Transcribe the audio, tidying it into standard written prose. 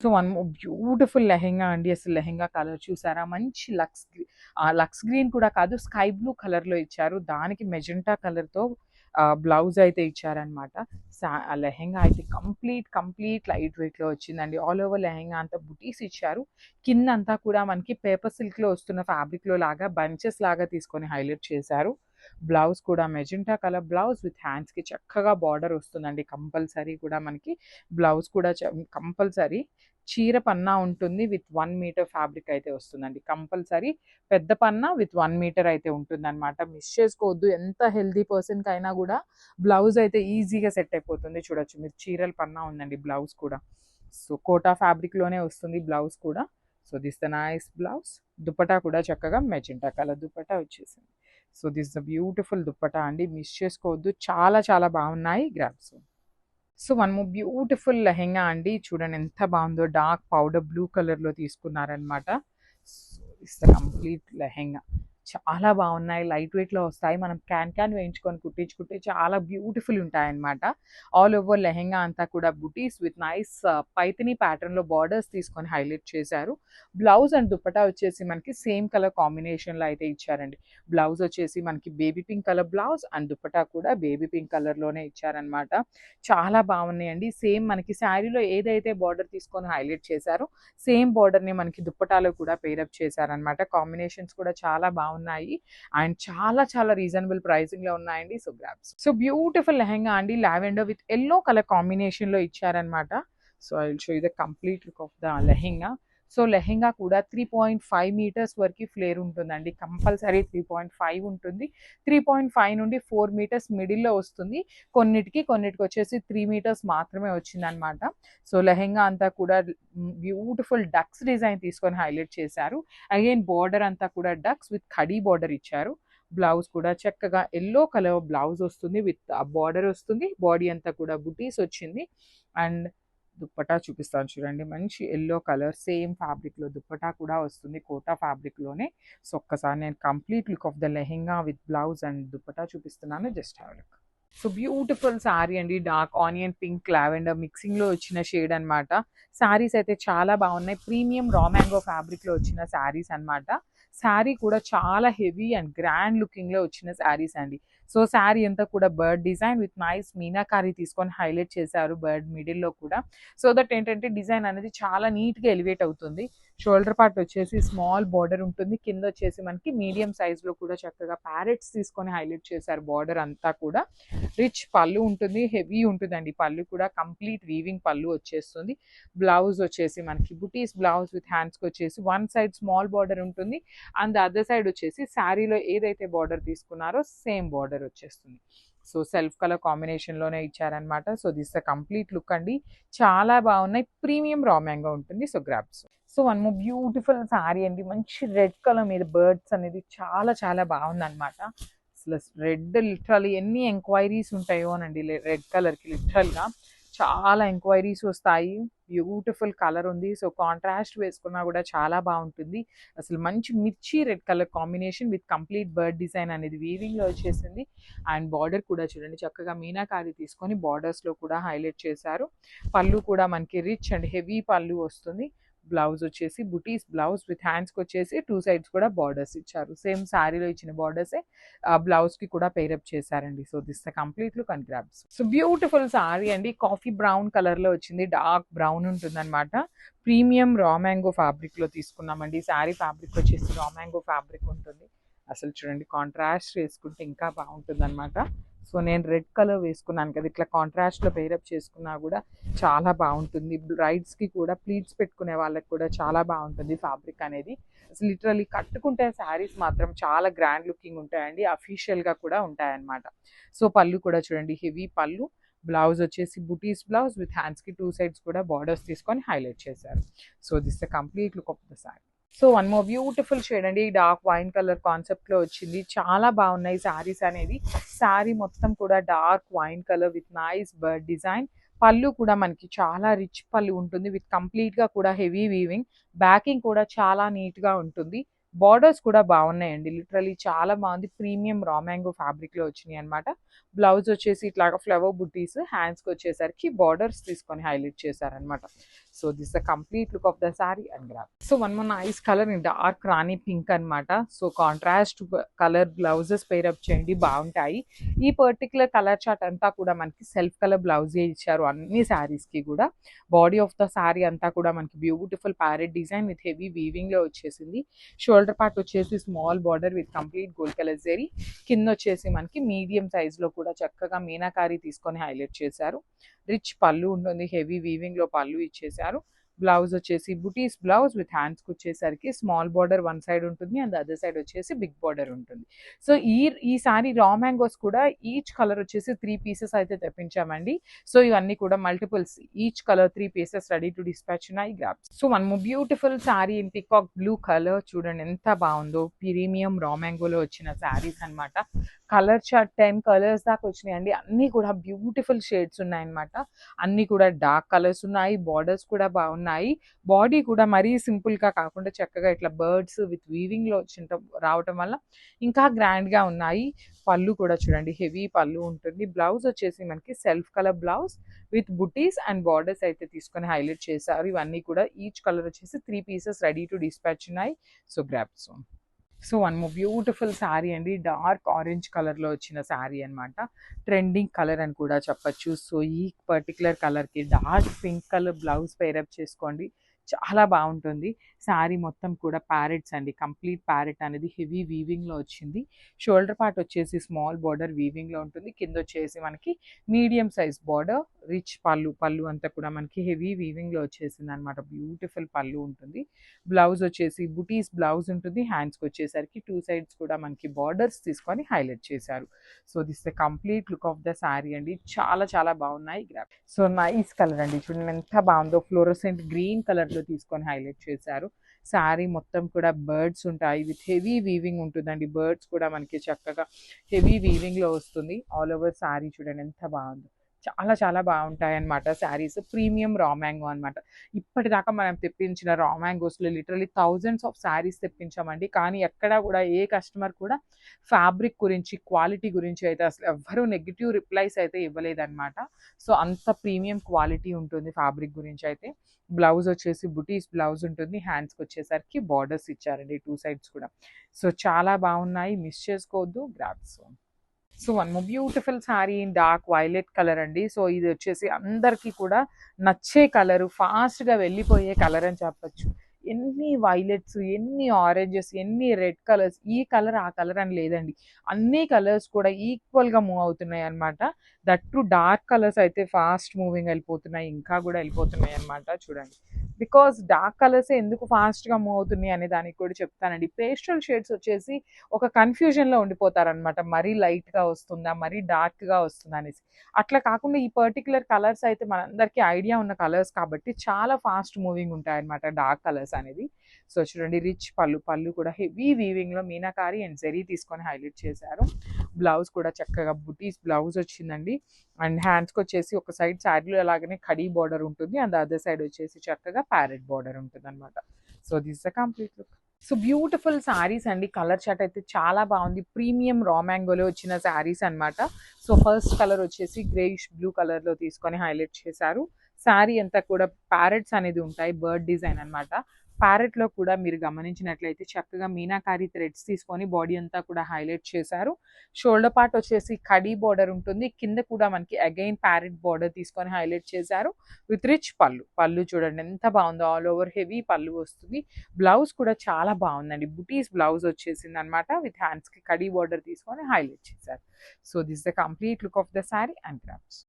So one beautiful lehenga అండి. అసలు lehenga colour చూసారా? మంచి లక్స్ గ్రీన్ కూడా కాదు, స్కై బ్లూ కలర్‌లో ఇచ్చారు. దానికి మెజెంటా కలర్‌తో బ్లౌజ్ అయితే ఇచ్చారనమాట. ఆ లెహెంగా అయితే కంప్లీట్ లైట్ వెయిట్‌లో వచ్చిందండి. ఆల్ ఓవర్ లెహెంగా అంతా బుటీస్ ఇచ్చారు. కిందంతా కూడా మనకి పేపర్ సిల్క్‌లో వస్తున్న ఫ్యాబ్రిక్‌లో లాగా బంచెస్ లాగా తీసుకొని హైలైట్ చేశారు. బ్లౌజ్ కూడా మెజెంటా కలర్ బ్లౌజ్ విత్ హ్యాండ్స్‌కి చక్కగా బార్డర్ వస్తుందండి. కంపల్సరీ కూడా మనకి బ్లౌజ్ కూడా కంపల్సరీ చీర పన్నా ఉంటుంది విత్ 1 మీటర్ ఫ్యాబ్రిక్ అయితే వస్తుందండి. కంపల్సరీ పెద్ద పన్నా విత్ 1 మీటర్ అయితే ఉంటుందనమాట. మిస్ చేసుకోవద్దు. ఎంత హెల్తీ పర్సన్‌కైనా గూడా బ్లౌజ్ అయితే ఈజీగా సెట్ అయిపోతుంది. చూడొచ్చు మీరు, చీరల పన్నా ఉందండి బ్లౌజ్ కూడా. సో కోటా ఫ్యాబ్రిక్‌లోనే వస్తుంది బ్లౌజ్ కూడా. So this the nice blouse. Dupatta కూడా చక్కగా మెజెంటా కలర్ దుపట్టా వచ్చేసింది. So this the beautiful dupatta అండి. మిస్ చేసుకోవద్దు. చాలా బాగున్నాయి. Grabs. So one more beautiful lehenga అండి. చూడండి ఎంత బాగుందో, డార్క్ పౌడర్ బ్లూ కలర్‌లో తీసుకున్నారనమాట. So it's the complete lehenga. చాలా బాగున్నాయి. లైట్ వెయిట్‌లో వస్తాయి. మనం క్యాన్ వేయించుకొని కుట్టించుకుంటే చాలా బ్యూటిఫుల్ ఉంటాయన్నమాట. ఆల్ ఓవర్ లెహెంగా అంతా కూడా బుటీస్ విత్ నైస్ పైథిని ప్యాటర్న్‌లో బార్డర్స్ తీసుకొని హైలైట్ చేశారు. బ్లౌజ్ అండ్ దుపట్టా వచ్చేసి మనకి సేమ్ కలర్ కాంబినేషన్‌లో అయితే ఇచ్చారండి. బ్లౌజ్ వచ్చేసి మనకి baby pink colour blouse and dupatta కూడా బేబీ పింక్ కలర్‌లోనే ఇచ్చారనమాట. చాలా బాగున్నాయండి. సేమ్ మనకి శారీలో ఏదైతే బార్డర్ తీసుకొని హైలైట్ చేశారో సేమ్ బార్డర్‌ని మనకి దుప్పటాలో కూడా పెయిరప్ చేశారనమాట. కాంబినేషన్స్ కూడా చాలా బాగున్నాయి. అండ్ చాలా రీజనబుల్ ప్రైసింగ్‌లో ఉన్నాయండి. So grabs. So beautiful lehenga అండి. లావెండర్ విత్ యెల్లో కలర్ కాంబినేషన్‌లో ఇచ్చారనమాట. So I will show you the complete look of the lehenga. So lehenga కూడా 3.5 మీటర్స్ వరకు ఫ్లేర్ ఉంటుందండి. కంపల్సరీ 3.5 ఉంటుంది. 3.5 నుండి 4 మీటర్స్ మిడిల్‌లో వస్తుంది. కొన్నిటికి వచ్చేసి 3 మీటర్స్ మాత్రమే వచ్చిందనమాట. సో లెహెంగా అంతా కూడా బ్యూటిఫుల్ డక్స్ డిజైన్ తీసుకొని హైలైట్ చేశారు. అగైన్ బార్డర్ అంతా కూడా డక్స్ విత్ ఖడీ బార్డర్ ఇచ్చారు. బ్లౌజ్ కూడా చక్కగా యెల్లో కలర్ బ్లౌజ్ వస్తుంది విత్ బార్డర్ వస్తుంది. బాడీ అంతా కూడా బుటీస్ వచ్చింది. అండ్ దుప్పటా చూపిస్తాను చూడండి. మంచి యెల్లో కలర్ సేమ్ ఫ్యాబ్రిక్‌లో దుప్పటా కూడా వస్తుంది. కోటా ఫ్యాబ్రిక్‌లోనే. సో ఒక్కసారి నేను complete look of the lehenga with blouse and dupatta చూపిస్తున్నాను. Just have a look. So beautiful sari అండి. డార్క్ ఆనియన్ పింక్ లావెండర్ మిక్సింగ్‌లో వచ్చిన షేడ్ అనమాట. శారీస్ అయితే చాలా బాగున్నాయి. ప్రీమియం రా మ్యాంగో ఫ్యాబ్రిక్‌లో వచ్చిన శారీస్ అనమాట. శారీ కూడా చాలా హెవీ అండ్ గ్రాండ్ లుకింగ్‌లో వచ్చిన శారీస్ అండి. సో శారీ అంతా కూడా bird design with nice meenakari తీసుకొని హైలైట్ చేశారు బర్డ్ మిడిల్‌లో కూడా. సో దట్ ఏంటంటే డిజైన్ అనేది చాలా నీట్‌గా ఎలివేట్ అవుతుంది. షోల్డర్ పార్ట్ వచ్చేసి స్మాల్ బార్డర్ ఉంటుంది. కింద వచ్చేసి మనకి మీడియం సైజ్‌లో కూడా చక్కగా ప్యారెట్స్ తీసుకొని హైలైట్ చేశారు బార్డర్ అంతా కూడా. రిచ్ పళ్ళు ఉంటుంది. హెవీ ఉంటుందండి. పళ్ళు కూడా కంప్లీట్ వీవింగ్ పళ్ళు వచ్చేస్తుంది. బ్లౌజ్ వచ్చేసి మనకి బుటీస్ బ్లౌజ్ విత్ హ్యాండ్స్‌కి వచ్చేసి వన్ సైడ్ స్మాల్ బార్డర్ ఉంటుంది. అండ్ ద అదర్ సైడ్ వచ్చేసి శారీలో ఏదైతే బార్డర్ తీసుకున్నారో సేమ్ బార్డర్ వచ్చేస్తుంది. సో సెల్ఫ్ కలర్ కాంబినేషన్‌లోనే ఇచ్చారనమాట. So this the complete look అండి. చాలా బాగున్నాయి. ప్రీమియం రా మ్యాంగో ఉంటుంది. So grabs. So one more beautiful sari అండి. మంచి రెడ్ కలర్ మీద బర్డ్స్ అనేది చాలా బాగుందనమాట. అసలు రెడ్ లిటరల్లీ ఎన్ని ఎంక్వైరీస్ ఉంటాయోనండి రెడ్ కలర్‌కి లిటరల్‌గా. చాలా ఎంక్వైరీస్ వస్తాయి. బ్యూటిఫుల్ కలర్ ఉంది. సో కాంట్రాస్ట్ వేసుకున్నా కూడా చాలా బాగుంటుంది. అసలు మంచి మిర్చి red colour combination with complete bird design అనేది వీవింగ్‌లో వచ్చేసింది. అండ్ బార్డర్ కూడా చూడండి చక్కగా మీనాకారి తీసుకొని బార్డర్స్‌లో కూడా హైలైట్ చేశారు. పళ్ళు కూడా మనకి రిచ్ అండ్ హెవీ పళ్ళు వస్తుంది. బ్లౌజ్ వచ్చేసి బుటీస్ బ్లౌజ్ విత్ హ్యాండ్స్‌కి వచ్చేసి 2 సైడ్స్ కూడా బార్డర్స్ ఇచ్చారు. సేమ్ శారీలో ఇచ్చిన బార్డర్సే బ్లౌజ్‌కి కూడా పెయిరప్ చేశారండి. So this the complete look and grabs. So beautiful sari అండి. కాఫీ బ్రౌన్ కలర్‌లో వచ్చింది. డార్క్ బ్రౌన్ ఉంటుందన్నమాట. ప్రీమియం రా మ్యాంగో ఫ్యాబ్రిక్‌లో తీసుకున్నామండి. శారీ ఫ్యాబ్రిక్ వచ్చేసి రా మ్యాంగో ఫ్యాబ్రిక్ ఉంటుంది. అసలు చూడండి కాంట్రాస్ట్ వేసుకుంటే ఇంకా బాగుంటుందన్నమాట. సో నేను రెడ్ కలర్ వేసుకున్నాను కదా, ఇట్లా కాంట్రాస్ట్‌లో పెయిరప్ చేసుకున్నా కూడా చాలా బాగుంటుంది. బ్రైడ్స్‌కి కూడా ప్లీట్స్ పెట్టుకునే వాళ్ళకి కూడా చాలా బాగుంటుంది ఫ్యాబ్రిక్ అనేది. అసలు లిటరల్లీ కట్టుకుంటే శారీస్ మాత్రం చాలా గ్రాండ్ లుకింగ్ ఉంటాయండి. అఫీషియల్‌గా కూడా ఉంటాయన్నమాట. సో పళ్ళు కూడా చూడండి హెవీ పళ్ళు. బ్లౌజ్ వచ్చేసి బుటీస్ బ్లౌజ్ విత్ హ్యాండ్స్‌కి 2 సైడ్స్ కూడా బార్డర్స్ తీసుకొని హైలైట్ చేశారు. So this the complete look of the sari. So one more beautiful shade అండి. డార్క్ వైన్ కలర్ కాన్సెప్ట్‌లో వచ్చింది. చాలా బాగున్నాయి శారీస్ అనేది. శారీ మొత్తం కూడా dark wine colour with nice bird design. పళ్ళు కూడా మనకి చాలా రిచ్ పళ్ళు ఉంటుంది విత్ కంప్లీట్‌గా కూడా హెవీ వీవింగ్. బ్యాకింగ్ కూడా చాలా నీట్‌గా ఉంటుంది. బార్డర్స్ కూడా బాగున్నాయండి. లిటరల్లీ చాలా బాగుంది. ప్రీమియం రా మ్యాంగో ఫ్యాబ్రిక్లో వచ్చినాయి అనమాట. బ్లౌజ్ వచ్చేసి ఇట్లాగా ఫ్లవర్ బుటీస్, హ్యాండ్స్కి వచ్చేసరికి బార్డర్స్ తీసుకొని హైలైట్ చేశారనమాట. So this the complete look of the sari and grab. So one more nice colour in dark rani pink అనమాట. So contrast colour blouses pair up చేయండి, బాగుంటాయి. ఈ పర్టికులర్ కలర్ చార్ట్ అంతా కూడా మనకి సెల్ఫ్ కలర్ బ్లౌజే ఇచ్చారు అన్ని శారీస్కి కూడా. బాడీ ఆఫ్ ద శారీ అంతా కూడా మనకి beautiful parrot design with heavy వీవింగ్లో వచ్చేసింది. షోల్డర్ పార్ట్ వచ్చేసి small border with complete gold colour zari. కింద వచ్చేసి మనకి మీడియం సైజ్లో కూడా చక్కగా మీనాకారి తీసుకొని హైలైట్ చేశారు. రిచ్ పళ్ళు ఉంటుంది, హెవీ వీవింగ్లో పళ్ళు ఇచ్చేశారు. బ్లౌజ్ వచ్చేసి బుటీస్ బ్లౌజ్ విత్ హ్యాండ్స్కి వచ్చేసరికి స్మాల్ బార్డర్ వన్ సైడ్ ఉంటుంది అండ్ అదర్ సైడ్ వచ్చేసి బిగ్ బార్డర్ ఉంటుంది. సో ఈ సారీ రా మ్యాంగోస్ కూడా ఈచ్ కలర్ వచ్చేసి 3 పీసెస్ అయితే తెప్పించామండి. సో ఇవన్నీ కూడా multiples, each colour 3 pieces ready to dispatch ఉన్నాయి. Grabs. So one beautiful sari in peacock blue colour, చూడండి ఎంత బాగుందో. ప్రీమియం రా మ్యాంగోలో వచ్చిన శారీస్ అనమాట. కలర్ చార్ట్ 10 కలర్స్ దాకా వచ్చినాయండి. అన్నీ కూడా బ్యూటిఫుల్ షేడ్స్ ఉన్నాయన్నమాట. అన్నీ కూడా డార్క్ కలర్స్ ఉన్నాయి, బార్డర్స్ కూడా బాగున్నాయి. బాడీ కూడా మరీ సింపుల్గా కాకుండా చక్కగా ఇట్లా బర్డ్స్ విత్ వీవింగ్లో రావటం వల్ల ఇంకా గ్రాండ్గా ఉన్నాయి. పళ్ళు కూడా చూడండి, హెవీ పళ్ళు ఉంటుంది. బ్లౌజ్ వచ్చేసి మనకి self colour blouse with buttis and borders అయితే తీసుకొని హైలైట్ చేశారు. ఇవన్నీ కూడా ఈచ్ కలర్ వచ్చేసి 3 పీసెస్ రెడీ టు డిస్పాచ్ ఉన్నాయి. So grabs. So one more beautiful sari అండి. డార్క్ ఆరెంజ్ కలర్లో వచ్చిన శారీ అనమాట. ట్రెండింగ్ కలర్ అని కూడా చెప్పచ్చు. సో ఈ పర్టికులర్ కలర్కి dark pink colour blouse pair up చేసుకోండి, చాలా బాగుంటుంది. శారీ మొత్తం కూడా ప్యారెట్స్ అండి. కంప్లీట్ ప్యారెట్ అనేది హెవీ వీవింగ్లో వచ్చింది. షోల్డర్ పార్ట్ వచ్చేసి స్మాల్ బార్డర్ వీవింగ్లో ఉంటుంది. కింద వచ్చేసి మనకి మీడియం సైజ్ బార్డర్, రిచ్ పళ్ళు అంతా కూడా మనకి హెవీ వీవింగ్లో వచ్చేసింది అనమాట. బ్యూటిఫుల్ పళ్ళు ఉంటుంది. బ్లౌజ్ వచ్చేసి బుటీస్ బ్లౌజ్ ఉంటుంది. హ్యాండ్స్కి వచ్చేసరికి 2 సైడ్స్ కూడా మనకి బార్డర్స్ తీసుకొని హైలైట్ చేశారు. So this the complete look of the sari అండి. చాలా చాలా బాగున్నాయి. గ్రాప్. సో నైస్ కలర్ అండి, చూడండి ఎంత బాగుందో. ఫ్లోరోసెంట్ గ్రీన్ కలర్లో తీసుకొని హైలైట్ చేశారు. శారీ మొత్తం కూడా బర్డ్స్ ఉంటాయి విత్ హెవీ వీవింగ్ ఉంటుందండి. బర్డ్స్ కూడా మనకి చక్కగా హెవీ వీవింగ్లో వస్తుంది. ఆల్ ఓవర్ శారీ చూడండి ఎంత బాగుందో. చాలా చాలా బాగుంటాయి అన్నమాట శారీస్. ప్రీమియం రా మ్యాంగో అనమాట. ఇప్పటిదాకా మనం తెప్పించిన రా మ్యాంగోస్లో లిటరలీ థౌజండ్స్ ఆఫ్ శారీస్ తెప్పించామండి. కానీ ఎక్కడా కూడా ఏ కస్టమర్ కూడా ఫ్యాబ్రిక్ గురించి, క్వాలిటీ గురించి అయితే అసలు ఎవ్వరూ నెగిటివ్ రిప్లైస్ అయితే ఇవ్వలేదన్నమాట. సో అంత ప్రీమియం క్వాలిటీ ఉంటుంది ఫ్యాబ్రిక్ గురించి అయితే. బ్లౌజ్ వచ్చేసి బుటీస్ బ్లౌజ్ ఉంటుంది. హ్యాండ్స్కి వచ్చేసరికి బార్డర్స్ ఇచ్చారండి 2 సైడ్స్ కూడా. సో చాలా బాగున్నాయి, మిస్ చేసుకోవద్దు. Grasp. So one more beautiful sari in dark violet colour అండి. సో ఇది వచ్చేసి అందరికీ కూడా నచ్చే కలరు, ఫాస్ట్గా వెళ్ళిపోయే కలర్ అని చెప్పచ్చు. ఎన్ని వైలెట్స్, ఎన్ని ఆరెంజెస్, ఎన్ని రెడ్ కలర్స్, ఈ కలర్ ఆ కలర్ అని లేదండి. అన్ని కలర్స్ కూడా ఈక్వల్గా మూవ్ అవుతున్నాయి అనమాట. దట్ టు డార్క్ కలర్స్ అయితే ఫాస్ట్ మూవింగ్ వెళ్ళిపోతున్నాయి, ఇంకా కూడా వెళ్ళిపోతున్నాయి అనమాట. చూడండి, బికాస్ డార్క్ కలర్స్ ఎందుకు ఫాస్ట్గా మూవ్ అవుతున్నాయి అనే దానికి కూడా చెప్తానండి. పేస్టల్ షేడ్స్ వచ్చేసి ఒక కన్ఫ్యూజన్లో ఉండిపోతారనమాట. మరీ లైట్గా వస్తుందా, మరీ డార్క్గా వస్తుందా అనేసి. అట్లా కాకుండా ఈ పర్టికులర్ కలర్స్ అయితే మనందరికీ ఐడియా ఉన్న కలర్స్ కాబట్టి చాలా ఫాస్ట్ మూవింగ్ ఉంటాయన్నమాట డార్క్ కలర్స్ అనేది. సో చూడండి, రిచ్ పళ్ళు కూడా హెవీ వీవింగ్లో మీనాకారి అండ్ జరీ తీసుకొని హైలైట్ చేశారు. బ్లౌజ్ కూడా చక్కగా బుటీస్ బ్లౌజ్ వచ్చిందండి. అండ్ హ్యాండ్స్కి వచ్చేసి ఒక సైడ్ శారీలో అలాగనే కడీ బార్డర్ ఉంటుంది అండ్ అదర్ సైడ్ వచ్చేసి చక్కగా ప్యారెట్ బార్డర్ ఉంటుంది అనమాట. So this the complete look. So beautiful saris అండి. కలర్ చార్ట్ అయితే చాలా బాగుంది. ప్రీమియం రా మ్యాంగోలో వచ్చిన శారీస్ అనమాట. సో ఫస్ట్ కలర్ వచ్చేసి గ్రేయిష్ బ్లూ కలర్లో తీసుకొని హైలైట్ చేశారు. శారీ అంతా కూడా ప్యారెట్స్ అనేది ఉంటాయి, బర్డ్ డిజైన్ అనమాట. ప్యారెట్లో కూడా మీరు గమనించినట్లయితే చక్కగా మీనాకారి థ్రెడ్స్ తీసుకొని బాడీ అంతా కూడా హైలైట్ చేశారు. షోల్డర్ పార్ట్ వచ్చేసి కడీ బార్డర్ ఉంటుంది. కింద కూడా మనకి అగైన్ ప్యారెట్ బార్డర్ తీసుకొని హైలైట్ చేశారు విత్ రిచ్ పళ్ళు చూడండి ఎంత బాగుందో. ఆల్ ఓవర్ హెవీ పళ్ళు వస్తుంది. బ్లౌజ్ కూడా చాలా బాగుందండి. బుటీస్ బ్లౌజ్ వచ్చేసింది అనమాట. విత్ హ్యాండ్స్కి కడీ బార్డర్ తీసుకొని హైలైట్ చేశారు. So this the complete look of the sari and crafts.